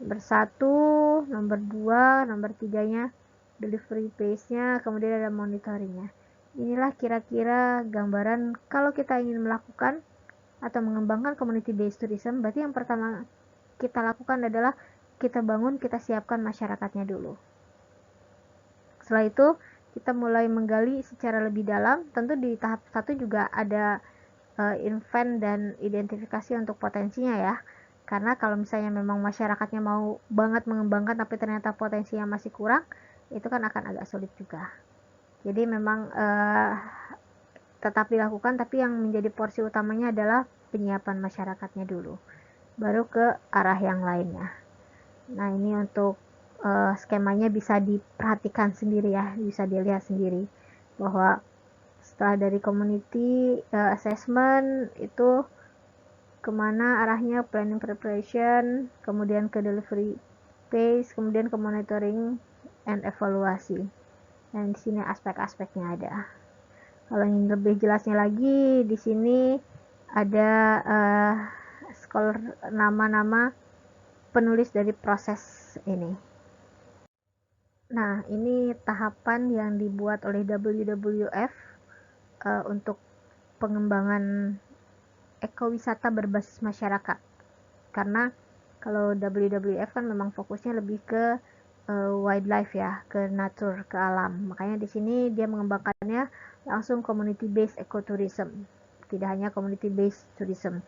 Nomor 1, nomor 2, nomor 3-nya delivery phase-nya, kemudian ada monitoringnya. Inilah kira-kira gambaran kalau kita ingin melakukan atau mengembangkan community based tourism, berarti yang pertama kita lakukan adalah kita bangun, kita siapkan masyarakatnya dulu. Setelah itu kita mulai menggali secara lebih dalam. Tentu di tahap 1 juga ada invent dan identifikasi untuk potensinya ya. Karena kalau misalnya memang masyarakatnya mau banget mengembangkan tapi ternyata potensinya masih kurang, itu kan akan agak sulit juga. Jadi memang tetap dilakukan, tapi yang menjadi porsi utamanya adalah penyiapan masyarakatnya dulu, baru ke arah yang lainnya. Nah, ini untuk skemanya bisa diperhatikan sendiri ya, bisa dilihat sendiri bahwa setelah dari community assessment itu kemana arahnya, planning preparation, kemudian ke delivery phase, kemudian ke monitoring and evaluasi. Dan di sini aspek-aspeknya ada. Kalau ingin lebih jelasnya lagi, di sini ada scholar nama-nama penulis dari proses ini. Nah, ini tahapan yang dibuat oleh WWF untuk pengembangan ekowisata berbasis masyarakat. Karena kalau WWF kan memang fokusnya lebih ke wildlife ya, ke nature, ke alam. Makanya di sini dia mengembangkannya langsung community based ecotourism. Tidak hanya community based tourism.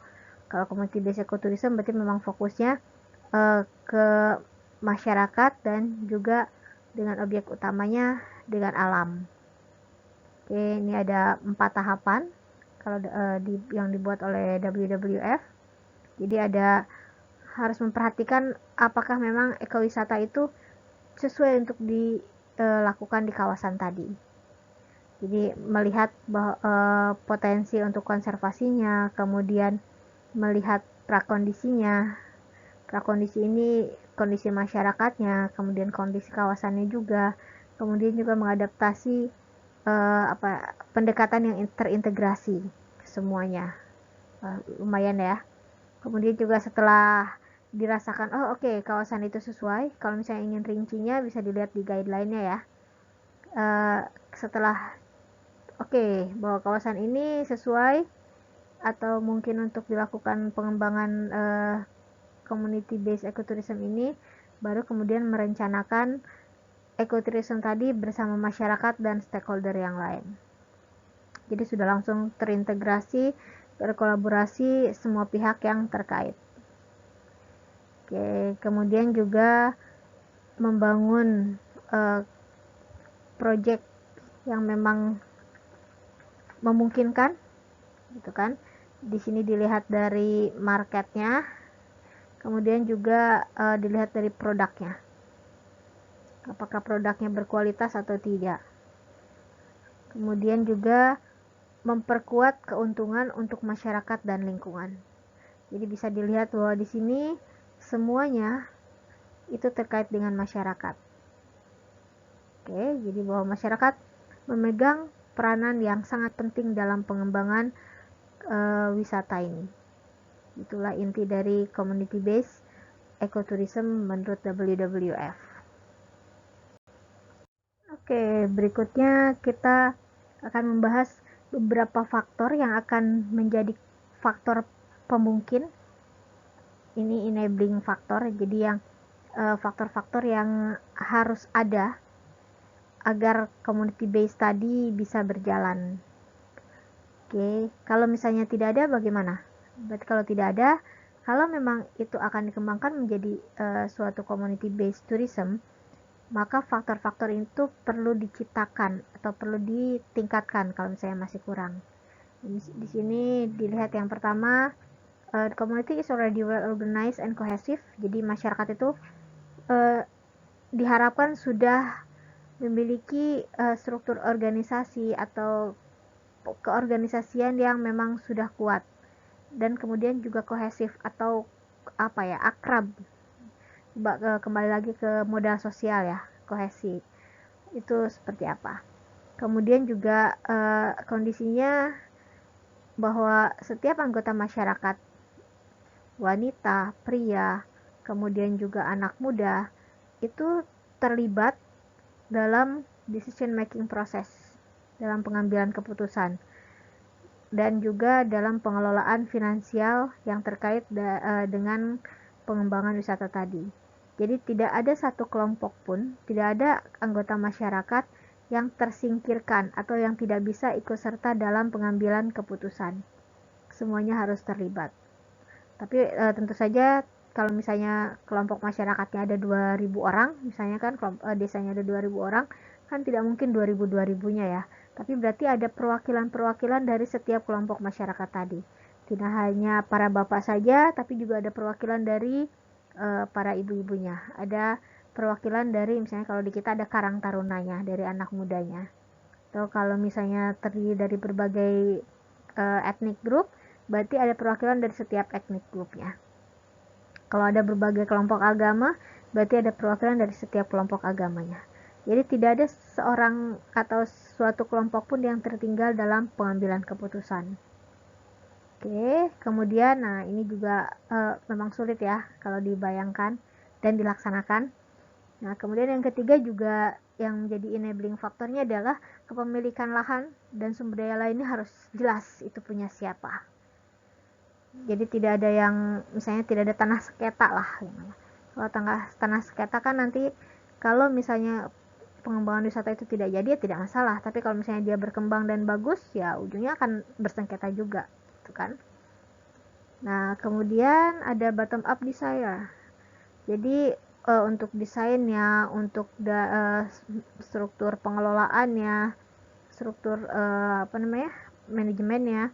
Kalau community based ecotourism berarti memang fokusnya ke masyarakat dan juga dengan objek utamanya dengan alam. Oke, ini ada 4 tahapan kalau yang dibuat oleh WWF. Jadi ada harus memperhatikan apakah memang ekowisata itu sesuai untuk dilakukan di kawasan tadi. Jadi melihat potensi untuk konservasinya, kemudian melihat prakondisinya. Prakondisi ini kondisi masyarakatnya, kemudian kondisi kawasannya juga, kemudian juga mengadaptasi pendekatan yang terintegrasi semuanya. Lumayan ya. Kemudian juga setelah dirasakan, oh oke, kawasan itu sesuai, kalau misalnya ingin rincinya bisa dilihat di guideline-nya ya. Setelah bahwa kawasan ini sesuai atau mungkin untuk dilakukan pengembangan community based ecotourism ini, baru kemudian merencanakan ecotourism tadi bersama masyarakat dan stakeholder yang lain. Jadi sudah langsung terintegrasi, berkolaborasi semua pihak yang terkait. Kemudian juga membangun project yang memang memungkinkan, gitu kan. Di sini dilihat dari marketnya, kemudian juga dilihat dari produknya, apakah produknya berkualitas atau tidak. Kemudian juga memperkuat keuntungan untuk masyarakat dan lingkungan. Jadi bisa dilihat bahwa di sini semuanya itu terkait dengan masyarakat. Oke, jadi bahwa masyarakat memegang peranan yang sangat penting dalam pengembangan wisata ini. Itulah inti dari community based ecotourism menurut WWF. Oke, berikutnya kita akan membahas beberapa faktor yang akan menjadi faktor pemungkin. Ini enabling faktor, jadi yang faktor-faktor yang harus ada agar community based tadi bisa berjalan. Oke, kalau misalnya tidak ada bagaimana? Berarti kalau tidak ada, kalau memang itu akan dikembangkan menjadi suatu community based tourism, maka faktor-faktor itu perlu diciptakan atau perlu ditingkatkan kalau misalnya masih kurang. Di sini dilihat yang pertama, the community is already well organized and cohesive. Jadi masyarakat itu diharapkan sudah memiliki struktur organisasi atau keorganisasian yang memang sudah kuat, dan kemudian juga kohesif atau akrab. Kembali lagi ke modal sosial ya, kohesi itu seperti apa. Kemudian juga kondisinya bahwa setiap anggota masyarakat, wanita, pria, kemudian juga anak muda, itu terlibat dalam decision making process, dalam pengambilan keputusan, dan juga dalam pengelolaan finansial yang terkait dengan pengembangan wisata tadi. Jadi tidak ada satu kelompok pun, tidak ada anggota masyarakat yang tersingkirkan atau yang tidak bisa ikut serta dalam pengambilan keputusan. Semuanya harus terlibat. Tapi tentu saja kalau misalnya kelompok masyarakatnya ada 2.000 orang, misalnya kan desanya ada 2.000 orang, kan tidak mungkin 2.000-2.000-nya ya. Tapi berarti ada perwakilan-perwakilan dari setiap kelompok masyarakat tadi. Tidak hanya para bapak saja, tapi juga ada perwakilan dari para ibu-ibunya. Ada perwakilan dari, misalnya kalau di kita ada karang tarunanya, dari anak mudanya. Atau kalau misalnya terdiri dari berbagai ethnic group, berarti ada perwakilan dari setiap ethnic groupnya. Kalau ada berbagai kelompok agama, berarti ada perwakilan dari setiap kelompok agamanya. Jadi tidak ada seorang atau suatu kelompok pun yang tertinggal dalam pengambilan keputusan. Oke, kemudian ini juga memang sulit ya kalau dibayangkan dan dilaksanakan. Nah, kemudian yang ketiga juga yang menjadi enabling faktornya adalah kepemilikan lahan dan sumber daya lainnya harus jelas itu punya siapa. Jadi tidak ada yang, misalnya tidak ada tanah sengketa lah. Kalau tanah sengketa kan nanti kalau misalnya pengembangan wisata itu tidak jadi ya tidak masalah, tapi kalau misalnya dia berkembang dan bagus ya ujungnya akan bersengketa juga, gitu kan. Nah, kemudian ada bottom up desire. Jadi untuk desainnya, untuk struktur pengelolaannya, struktur manajemennya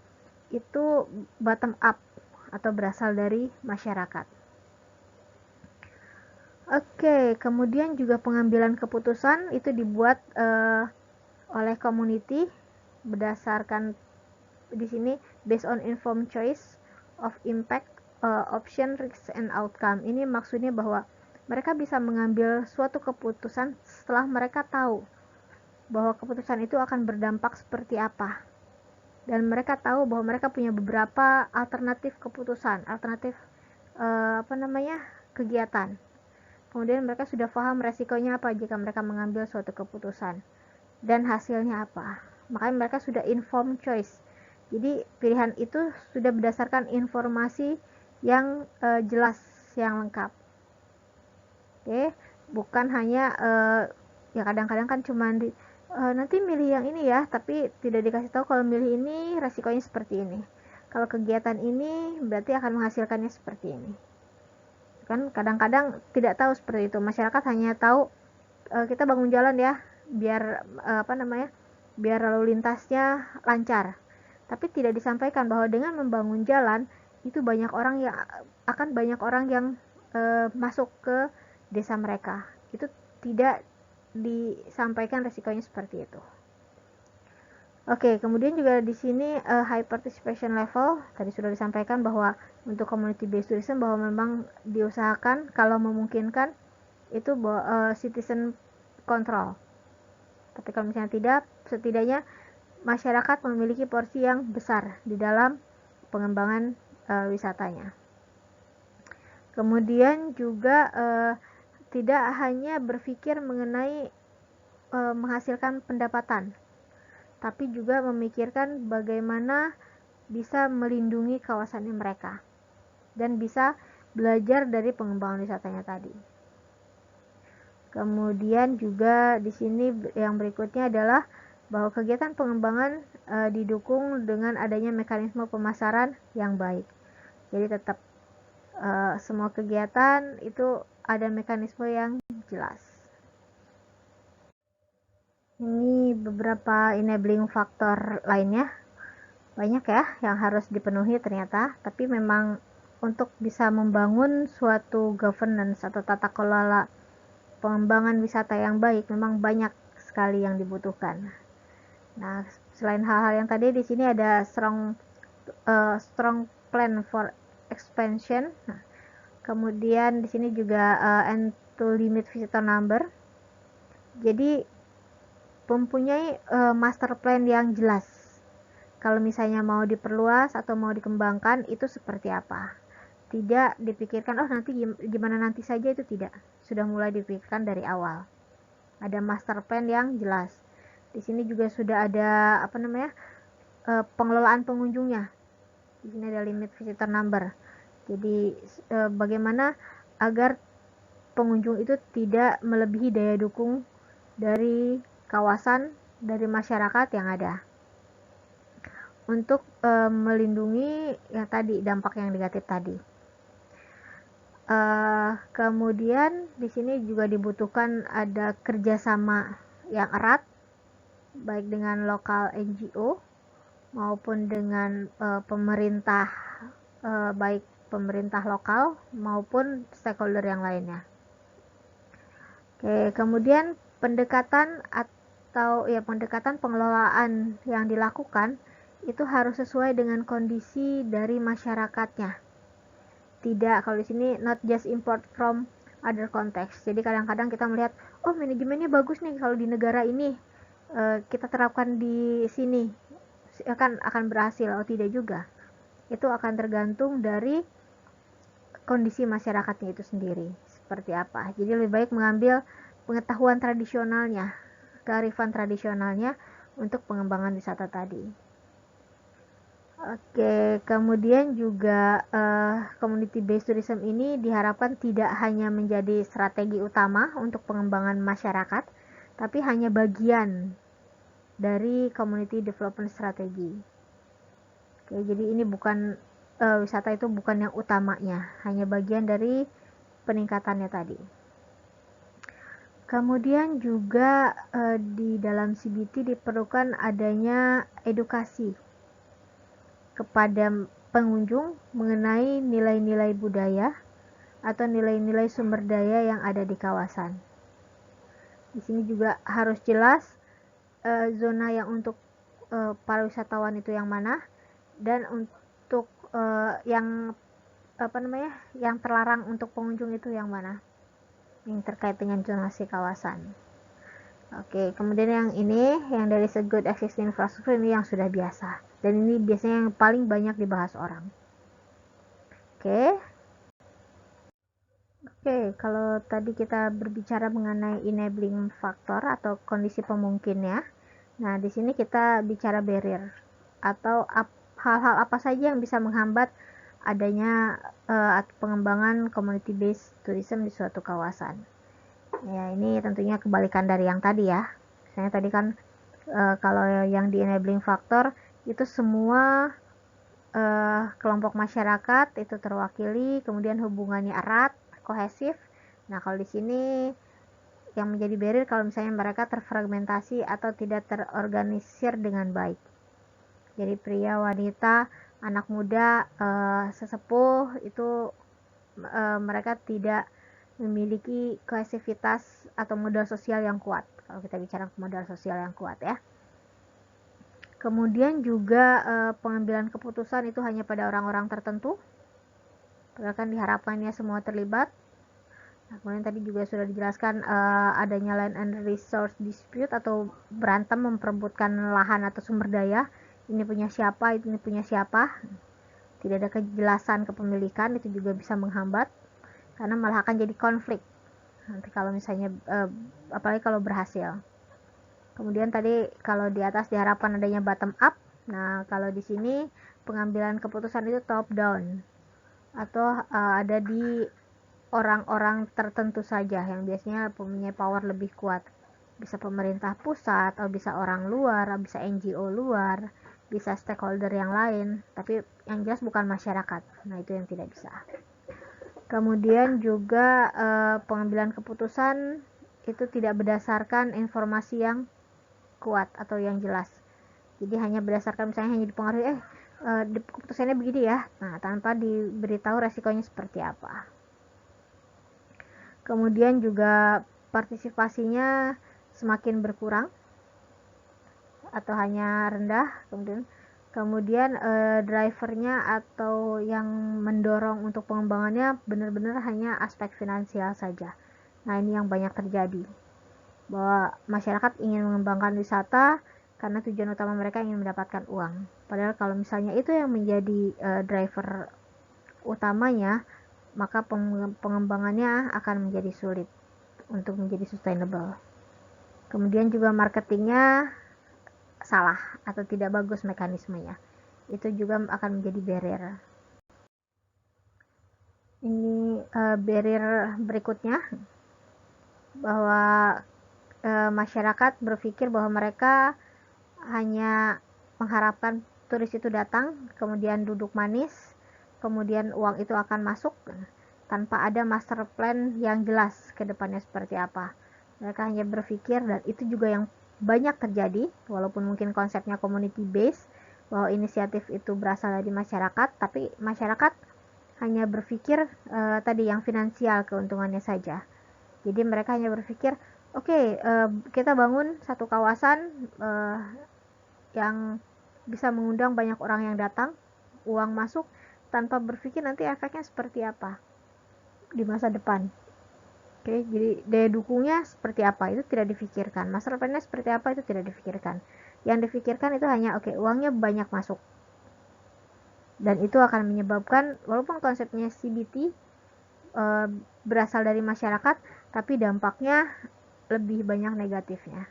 itu bottom up atau berasal dari masyarakat. Oke, kemudian juga pengambilan keputusan itu dibuat oleh community berdasarkan di sini based on informed choice of impact, option, risk, and outcome. Ini maksudnya bahwa mereka bisa mengambil suatu keputusan setelah mereka tahu bahwa keputusan itu akan berdampak seperti apa, dan mereka tahu bahwa mereka punya beberapa alternatif keputusan, alternatif kegiatan. Kemudian mereka sudah paham resikonya apa jika mereka mengambil suatu keputusan dan hasilnya apa. Makanya mereka sudah informed choice. Jadi pilihan itu sudah berdasarkan informasi yang jelas, yang lengkap. Oke, bukan hanya ya kadang-kadang kan cuma nanti milih yang ini ya, tapi tidak dikasih tahu kalau milih ini resikonya seperti ini. Kalau kegiatan ini berarti akan menghasilkannya seperti ini. Kan kadang-kadang tidak tahu seperti itu. Masyarakat hanya tahu kita bangun jalan ya, biar lalu lintasnya lancar. Tapi tidak disampaikan bahwa dengan membangun jalan itu banyak orang yang masuk ke desa mereka. Itu tidak disampaikan resikonya seperti itu. Oke, kemudian juga di sini high participation level tadi sudah disampaikan bahwa untuk community based tourism bahwa memang diusahakan kalau memungkinkan itu citizen control. Tapi kalau misalnya tidak, setidaknya masyarakat memiliki porsi yang besar di dalam pengembangan wisatanya. Kemudian juga tidak hanya berpikir mengenai menghasilkan pendapatan, tapi juga memikirkan bagaimana bisa melindungi kawasannya mereka dan bisa belajar dari pengembangan wisatanya tadi. Kemudian juga di sini yang berikutnya adalah bahwa kegiatan pengembangan didukung dengan adanya mekanisme pemasaran yang baik. Jadi tetap semua kegiatan itu ada mekanisme yang jelas. Ini beberapa enabling faktor lainnya, banyak ya yang harus dipenuhi ternyata, tapi memang untuk bisa membangun suatu governance atau tata kelola pengembangan wisata yang baik memang banyak sekali yang dibutuhkan. Nah, selain hal-hal yang tadi di sini ada strong plan for expansion. Nah, kemudian di sini juga and to limit visitor number. Jadi mempunyai master plan yang jelas. Kalau misalnya mau diperluas atau mau dikembangkan itu seperti apa. Tidak dipikirkan nanti gimana nanti saja, itu tidak. Sudah mulai dipikirkan dari awal. Ada master plan yang jelas. Di sini juga sudah ada pengelolaan pengunjungnya. Di sini ada limit visitor number. Jadi bagaimana agar pengunjung itu tidak melebihi daya dukung dari kawasan, dari masyarakat yang ada, untuk melindungi yang tadi, dampak yang negatif tadi. Kemudian di sini juga dibutuhkan ada kerjasama yang erat, baik dengan lokal NGO maupun dengan pemerintah, baik pemerintah lokal maupun stakeholder yang lainnya. Oke, kemudian pendekatan pengelolaan yang dilakukan itu harus sesuai dengan kondisi dari masyarakatnya. Tidak, kalau di sini not just import from other context. Jadi kadang-kadang kita melihat, manajemennya bagus nih kalau di negara ini, kita terapkan di sini akan berhasil. Tidak juga. Itu akan tergantung dari kondisi masyarakatnya itu sendiri seperti apa. Jadi lebih baik mengambil pengetahuan tradisionalnya, kearifan tradisionalnya untuk pengembangan wisata tadi. Oke, kemudian juga community based tourism ini diharapkan tidak hanya menjadi strategi utama untuk pengembangan masyarakat, tapi hanya bagian dari community development strategy. Oke, jadi ini bukan wisata itu bukan yang utamanya, hanya bagian dari peningkatannya tadi. Kemudian juga di dalam CBT diperlukan adanya edukasi kepada pengunjung mengenai nilai-nilai budaya atau nilai-nilai sumber daya yang ada di kawasan. Di sini juga harus jelas zona yang untuk para wisatawan itu yang mana, dan untuk yang terlarang untuk pengunjung itu yang mana, yang terkait dengan zonasi kawasan. Oke, kemudian yang ini, yang dari good existing infrastructure, ini yang sudah biasa. Dan ini biasanya yang paling banyak dibahas orang. Oke, kalau tadi kita berbicara mengenai enabling factor atau kondisi pemungkinnya, nah di sini kita bicara barrier atau hal-hal apa saja yang bisa menghambat adanya pengembangan community based tourism di suatu kawasan. Ya, ini tentunya kebalikan dari yang tadi ya. Misalnya tadi kan kalau yang di enabling factor itu semua kelompok masyarakat itu terwakili, kemudian hubungannya erat, kohesif. Nah, kalau di sini yang menjadi barrier kalau misalnya mereka terfragmentasi atau tidak terorganisir dengan baik. Jadi pria, wanita, anak muda, sesepuh itu mereka tidak memiliki kohesivitas atau modal sosial yang kuat. Kalau kita bicara modal sosial yang kuat ya. Kemudian juga pengambilan keputusan itu hanya pada orang-orang tertentu. Padahal kan diharapkannya semua terlibat. Nah, kemudian tadi juga sudah dijelaskan adanya land and resource dispute atau berantem memperebutkan lahan atau sumber daya. Ini punya siapa, ini punya siapa. Tidak ada kejelasan kepemilikan, itu juga bisa menghambat karena malah akan jadi konflik. Nanti kalau misalnya apalagi kalau berhasil. Kemudian tadi kalau di atas diharapkan adanya bottom up. Nah, kalau di sini pengambilan keputusan itu top down atau ada di orang-orang tertentu saja yang biasanya punya power lebih kuat. Bisa pemerintah pusat, atau bisa orang luar, bisa NGO luar, bisa stakeholder yang lain, tapi yang jelas bukan masyarakat. Nah, itu yang tidak bisa. Kemudian juga pengambilan keputusan itu tidak berdasarkan informasi yang kuat atau yang jelas. Jadi hanya berdasarkan misalnya hanya dipengaruhi keputusannya begini ya. Nah, tanpa diberitahu resikonya seperti apa. Kemudian juga partisipasinya semakin berkurang atau hanya rendah. Kemudian drivernya atau yang mendorong untuk pengembangannya benar-benar hanya aspek finansial saja. Nah, ini yang banyak terjadi, bahwa masyarakat ingin mengembangkan wisata karena tujuan utama mereka ingin mendapatkan uang. Padahal kalau misalnya itu yang menjadi driver utamanya, maka pengembangannya akan menjadi sulit untuk menjadi sustainable. Kemudian juga marketingnya salah atau tidak bagus mekanismenya. Itu juga akan menjadi barrier. Ini barrier berikutnya, bahwa masyarakat berpikir bahwa mereka hanya mengharapkan turis itu datang, kemudian duduk manis, kemudian uang itu akan masuk tanpa ada master plan yang jelas ke depannya seperti apa. Mereka hanya berpikir, dan itu juga yang banyak terjadi, walaupun mungkin konsepnya community based, bahwa inisiatif itu berasal dari masyarakat, tapi masyarakat hanya berpikir tadi yang finansial keuntungannya saja. Jadi mereka hanya berpikir, oke, kita bangun satu kawasan yang bisa mengundang banyak orang yang datang, uang masuk, tanpa berpikir nanti efeknya seperti apa di masa depan. Oke, jadi daya dukungnya seperti apa itu tidak difikirkan, master plan-nya seperti apa itu tidak difikirkan. Yang difikirkan itu hanya uangnya banyak masuk, dan itu akan menyebabkan walaupun konsepnya CBT berasal dari masyarakat, tapi dampaknya lebih banyak negatifnya.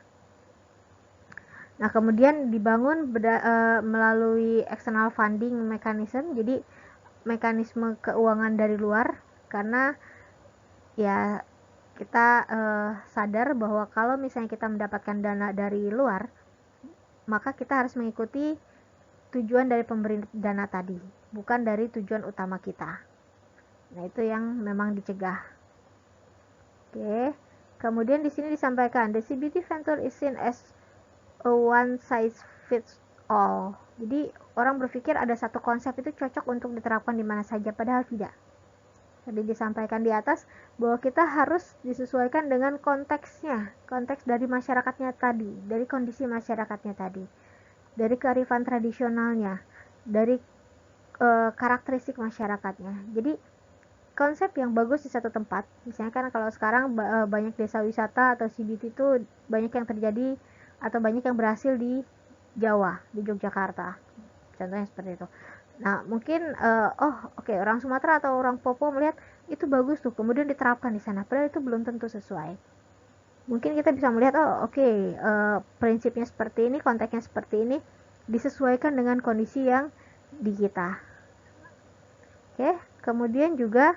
Nah, kemudian dibangun melalui external funding mechanism, jadi mekanisme keuangan dari luar, karena ya kita sadar bahwa kalau misalnya kita mendapatkan dana dari luar, maka kita harus mengikuti tujuan dari pemberi dana tadi, bukan dari tujuan utama kita. Nah, itu yang memang dicegah. Oke. Kemudian di sini disampaikan, the CBT venture is seen as a one size fits all. Jadi orang berpikir ada satu konsep itu cocok untuk diterapkan di mana saja, padahal tidak. Tadi disampaikan di atas bahwa kita harus disesuaikan dengan konteksnya, konteks dari masyarakatnya tadi, dari kondisi masyarakatnya tadi, dari kearifan tradisionalnya, dari karakteristik masyarakatnya. Jadi konsep yang bagus di satu tempat, misalnya kan kalau sekarang banyak desa wisata atau CBT itu banyak yang terjadi atau banyak yang berhasil di Jawa, di Yogyakarta, contohnya seperti itu. Nah, mungkin orang Sumatera atau orang Papua melihat itu bagus tuh, kemudian diterapkan di sana, padahal itu belum tentu sesuai. Mungkin kita bisa melihat prinsipnya seperti ini, konteksnya seperti ini, disesuaikan dengan kondisi yang di kita. Oke, kemudian juga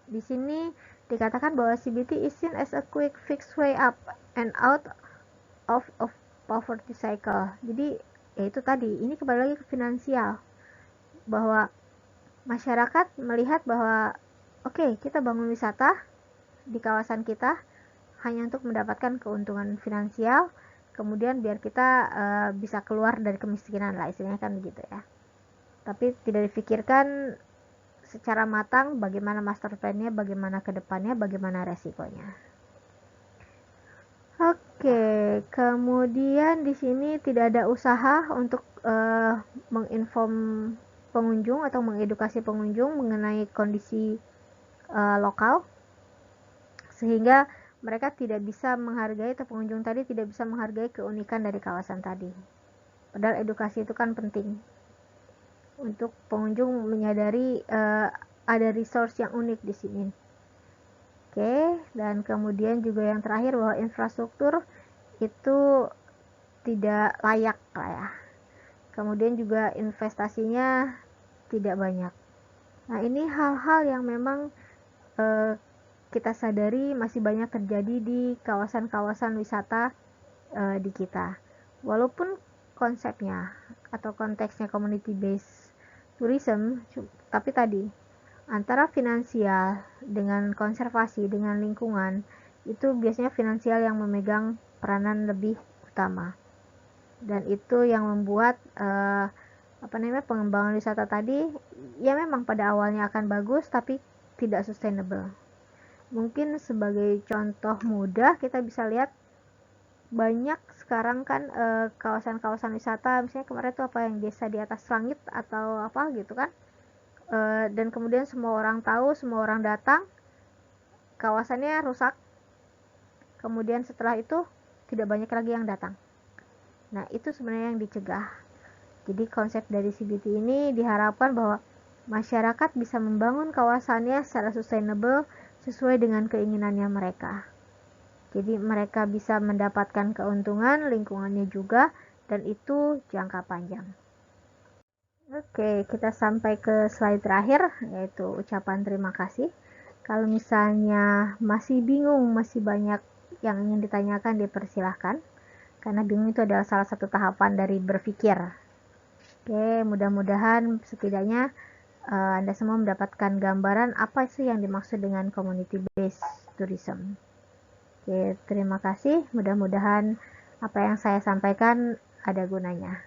di sini dikatakan bahwa CBT is seen as a quick fix way up and out of poverty cycle. Jadi yaitu tadi, ini kembali lagi ke finansial, bahwa masyarakat melihat bahwa kita bangun wisata di kawasan kita, hanya untuk mendapatkan keuntungan finansial, kemudian biar kita bisa keluar dari kemiskinan lah, istilahnya kan begitu ya. Tapi tidak dipikirkan secara matang bagaimana master plan-nya, bagaimana kedepannya, bagaimana resikonya. Oke, kemudian di sini tidak ada usaha untuk menginform pengunjung atau mengedukasi pengunjung mengenai kondisi lokal, sehingga mereka tidak bisa menghargai, atau pengunjung tadi tidak bisa menghargai keunikan dari kawasan tadi. Padahal edukasi itu kan penting untuk pengunjung menyadari ada resource yang unik di sini. Oke, dan kemudian juga yang terakhir bahwa infrastruktur itu tidak layak lah ya. Kemudian juga investasinya tidak banyak. Nah, ini hal-hal yang memang kita sadari masih banyak terjadi di kawasan-kawasan wisata di kita. Walaupun konsepnya atau konteksnya community based tourism, tapi tadi antara finansial dengan konservasi dengan lingkungan itu biasanya finansial yang memegang peranan lebih utama, dan itu yang membuat pengembangan wisata tadi ya memang pada awalnya akan bagus tapi tidak sustainable. Mungkin sebagai contoh mudah kita bisa lihat banyak sekarang kan kawasan-kawasan wisata, misalnya kemarin tuh apa yang desa di atas langit atau apa gitu kan, dan kemudian semua orang tahu, semua orang datang, kawasannya rusak, kemudian setelah itu tidak banyak lagi yang datang. Nah, itu sebenarnya yang dicegah. Jadi konsep dari CBT ini diharapkan bahwa masyarakat bisa membangun kawasannya secara sustainable sesuai dengan keinginannya mereka. Jadi mereka bisa mendapatkan keuntungan, lingkungannya juga, dan itu jangka panjang. Oke, kita sampai ke slide terakhir, yaitu ucapan terima kasih. Kalau misalnya masih bingung, masih banyak yang ingin ditanyakan, dipersilahkan. Karena bingung itu adalah salah satu tahapan dari berpikir. Oke, mudah-mudahan setidaknya Anda semua mendapatkan gambaran apa sih yang dimaksud dengan community based tourism. Oke, terima kasih. Mudah-mudahan apa yang saya sampaikan ada gunanya.